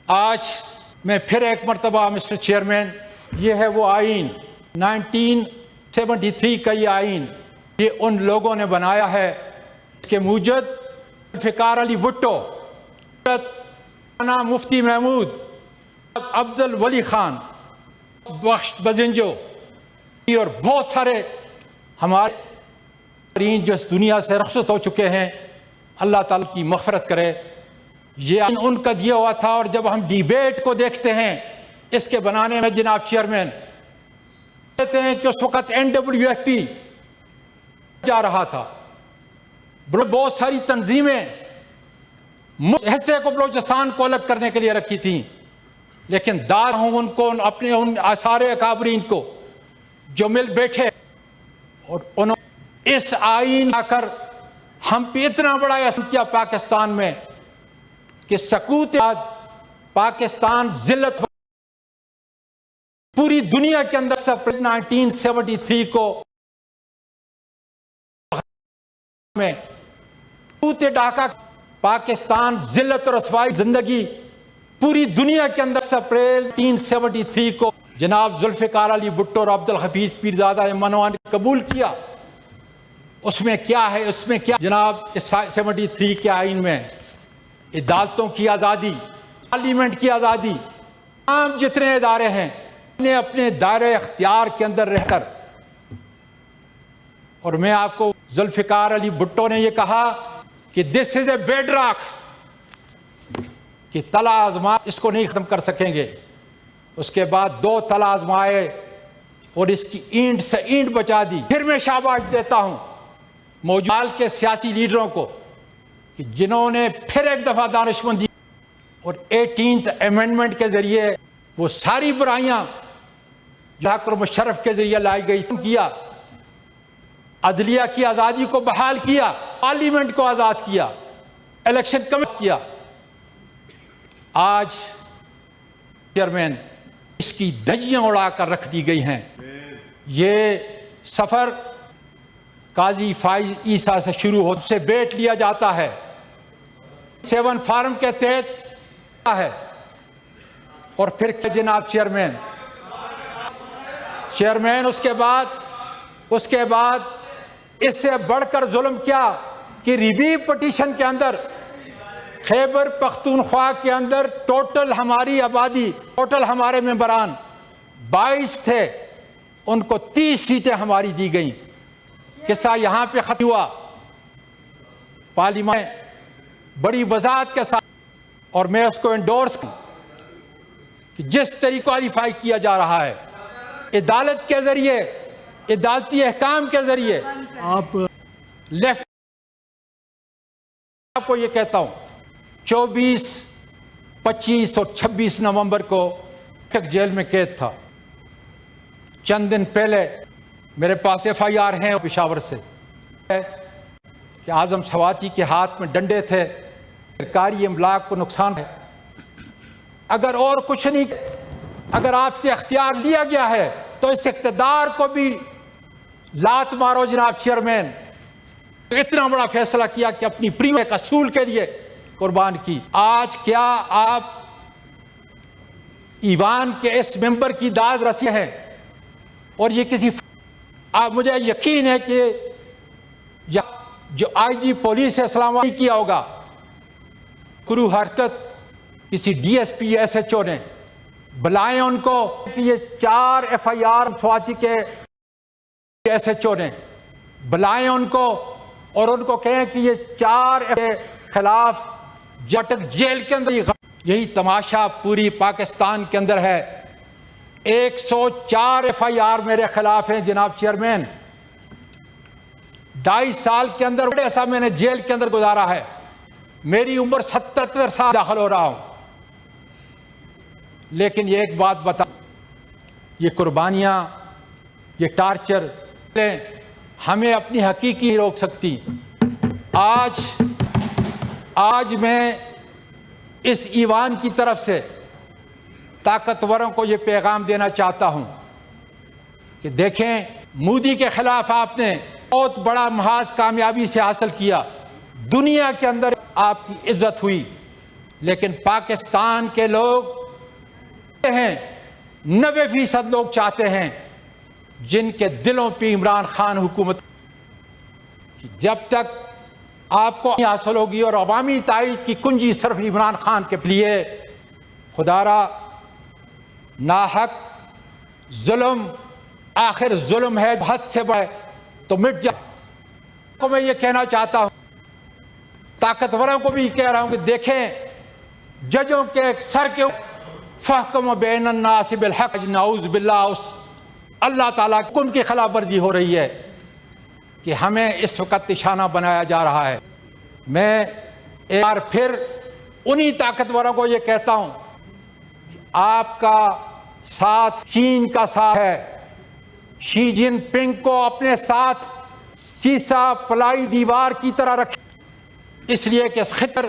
آج میں پھر ایک مرتبہ مسٹر چیئرمین، یہ ہے وہ آئین 1973 کا یہ آئین، یہ ان لوگوں نے بنایا ہے کہ موجد ذوالفقار علی بھٹو، مفتی محمود، عبد الولی خان، بخش بزنجو اور بہت سارے ہمارے جو اس دنیا سے رخصت ہو چکے ہیں، اللہ تعالیٰ کی مغفرت کرے۔ یہ ان کا دیا ہوا تھا، اور جب ہم ڈیبیٹ کو دیکھتے ہیں اس کے بنانے میں جناب چیئرمین کہتے ہیں کہ اس وقت NWFP جا رہا تھا، بہت ساری تنظیمیں حصے کو بلوچستان کو الگ کرنے کے لیے رکھی تھیں، لیکن دار ہوں ان کو اپنے ان سارے اکابرین کو جو مل بیٹھے اور انہوں نے اس آئین آ کر ہم پہ اتنا بڑا اثر کیا پاکستان میں کہ سکوت بعد پاکستان ذلت پوری دنیا کے اندر 1973 کو میں سکوت ڈھاکہ پاکستان ذلت اور رسوائی زندگی پوری دنیا کے اندر اپریل 1973 کو جناب ذوالفقار علی بھٹو اور عبدالحفیظ پیرزادہ منوان نے قبول کیا۔ اس میں کیا ہے؟ اس میں کیا جناب 73 کے آئین میں عدالتوں کی آزادی، پارلیمنٹ کی آزادی، تمام جتنے ادارے ہیں انہیں اپنے دائرے اختیار کے اندر رہ کر، اور میں آپ کو ذوالفقار علی بھٹو نے یہ کہا کہ دس از اے بیڈ راک، کہ تلا آزما اس کو نہیں ختم کر سکیں گے۔ اس کے بعد 2 تلا آزمائے اور اس کی اینٹ سے اینٹ بچا دی۔ پھر میں شاباش دیتا ہوں موجودہ کے سیاسی لیڈروں کو کہ جنہوں نے پھر ایک دفعہ دانشمندی اور 18th امینڈمنٹ کے ذریعے وہ ساری برائیاں جو حق اور مشرف کے ذریعے لائی گئی کیا، عدلیہ کی آزادی کو بحال کیا، پارلیمنٹ کو آزاد کیا، الیکشن کمیٹ کیا۔ آج چیئرمین اس کی دھجیاں اڑا کر رکھ دی گئی ہیں۔ یہ سفر قاضی فائز عیسیٰ سے شروع ہو سے بیٹ لیا جاتا ہے، 7 فارم کے تحت ہے، اور پھر جناب چیئرمین اس کے بعد اس سے بڑھ کر ظلم کیا کہ ریویو پٹیشن کے اندر خیبر پختونخوا کے اندر ٹوٹل ہماری آبادی، ٹوٹل ہمارے ممبران 22 تھے، ان کو 30 سیٹیں ہماری دی گئیں۔ قصہ یہاں پہ ختم ہوا، پارلیمان بڑی وضاحت کے ساتھ، اور میں اس کو انڈورس کروں کہ جس طریقے کوالیفائی کیا جا رہا ہے عدالت کے ذریعے، عدالتی احکام کے ذریعے، آپ لیفٹ آپ کو یہ کہتا ہوں 24، 25 اور 26 نومبر کو تک جیل میں قید تھا۔ چند دن پہلے میرے پاس FIR ہیں پشاور سے کہ اعظم سواتی کے ہاتھ میں ڈنڈے تھے، سرکاری املاک کو نقصان ہے۔ اگر اور کچھ نہیں، اگر آپ سے اختیار لیا گیا ہے تو اس اقتدار کو بھی لات مارو جناب چیئرمین۔ اتنا بڑا فیصلہ کیا کہ اپنی پریمیم کے اصول کے لیے قربان کی۔ آج کیا آپ ایوان کے اس ممبر کی داد رسی ہیں، اور یہ کسی مجھے یقین ہے کہ جو IG پولیس ہے اسلام آباد کیا ہوگا، کرو حرکت کسی DSP SHO نے بلائیں ان کو کہ یہ 4 FIR سواتی کے SHO نے بلائیں ان کو، اور ان کو کہیں کہ یہ 4 خلاف جٹک جیل کے اندر یہی تماشا پوری پاکستان کے اندر ہے۔ 104 FIR میرے خلاف ہیں جناب چیئرمین۔ 2.5 سال کے اندر ایسا میں نے جیل کے اندر گزارا ہے، میری عمر 77 سال داخل ہو رہا ہوں۔ لیکن یہ ایک بات بتا، یہ قربانیاں، یہ ٹارچر ہمیں اپنی حقیقی روک سکتی۔ آج میں اس ایوان کی طرف سے طاقتوروں کو یہ پیغام دینا چاہتا ہوں کہ دیکھیں، مودی کے خلاف آپ نے بہت بڑا محاذ کامیابی سے حاصل کیا، دنیا کے اندر آپ کی عزت ہوئی، لیکن پاکستان کے لوگ ہیں 90% لوگ چاہتے ہیں جن کے دلوں پہ عمران خان حکومت جب تک آپ کو حاصل ہوگی اور عوامی تائید کی کنجی صرف عمران خان کے لیے خدا را ناحق ظلم آخر ظلم ہے حد سے بڑھ تو مٹ جائے. کو میں یہ کہنا چاہتا ہوں طاقتوروں کو بھی کہہ رہا ہوں کہ دیکھیں ججوں کے سر کے فحکم بین الناس بالحق نعوذ باللہ اس اللہ تعالیٰ کے حکم کی خلاف ورزی ہو رہی ہے کہ ہمیں اس وقت نشانہ بنایا جا رہا ہے. میں ایک بار پھر انہی طاقتوروں کو یہ کہتا ہوں کہ آپ کا ساتھ چین کا ساتھ ہے. شی جن پنگ کو اپنے ساتھ سیسا پلائی دیوار کی طرح رکھیں اس لیے کہ اس خطر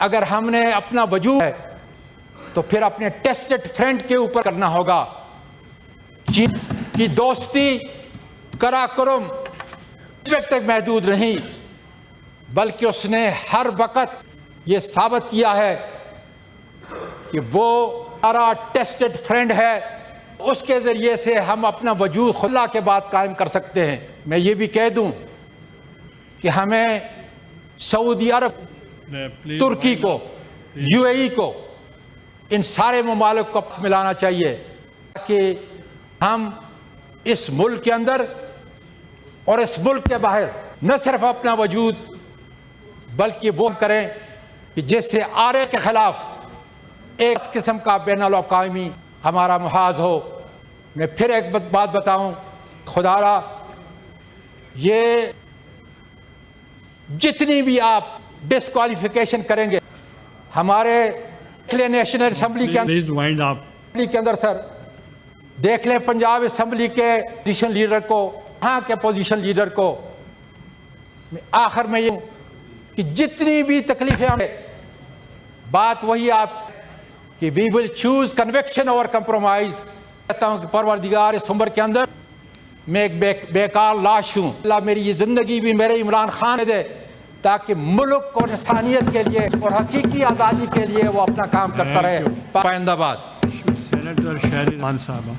اگر ہم نے اپنا وجود ہے تو پھر اپنے ٹیسٹڈ فرینڈ کے اوپر کرنا ہوگا. چین کی دوستی کراکرم تک محدود نہیں بلکہ اس نے ہر وقت یہ ثابت کیا ہے کہ وہ ہمارا ٹیسٹڈ فرینڈ ہے. اس کے ذریعے سے ہم اپنا وجود خلا کے بعد قائم کر سکتے ہیں. میں یہ بھی کہہ دوں کہ ہمیں سعودی عرب ترکی کو یو اے ای کو ان سارے ممالک کو ملانا چاہیے کہ ہم اس ملک کے اندر اور اس ملک کے باہر نہ صرف اپنا وجود بلکہ وہ کریں کہ جس سے آرے کے خلاف ایک قسم کا بین الاقوامی ہمارا محاذ ہو. میں پھر ایک بات بتاؤں خدا را یہ جتنی بھی آپ ڈسکوالیفیکیشن کریں گے ہمارے نیشنل اسمبلی کے اندر سر دیکھ لیں پنجاب اسمبلی کے پوزیشن لیڈر کو ہاں کے پوزیشن لیڈر کو آخر میں یہ کہ جتنی بھی تکلیفیں ہمیں بات وہی آپ کہ وی ول چوز کنوکشن اور کمپرومائز. کہتا ہوں کہ پروردگار اس عمر کے اندر میں ایک بیکار لاش ہوں. اللہ میری یہ زندگی بھی میرے عمران خان دے تاکہ ملک اور انسانیت کے لیے اور حقیقی آزادی کے لیے وہ اپنا کام کرتا رہے. پائندہ باد سینیٹر شہری خان صاحب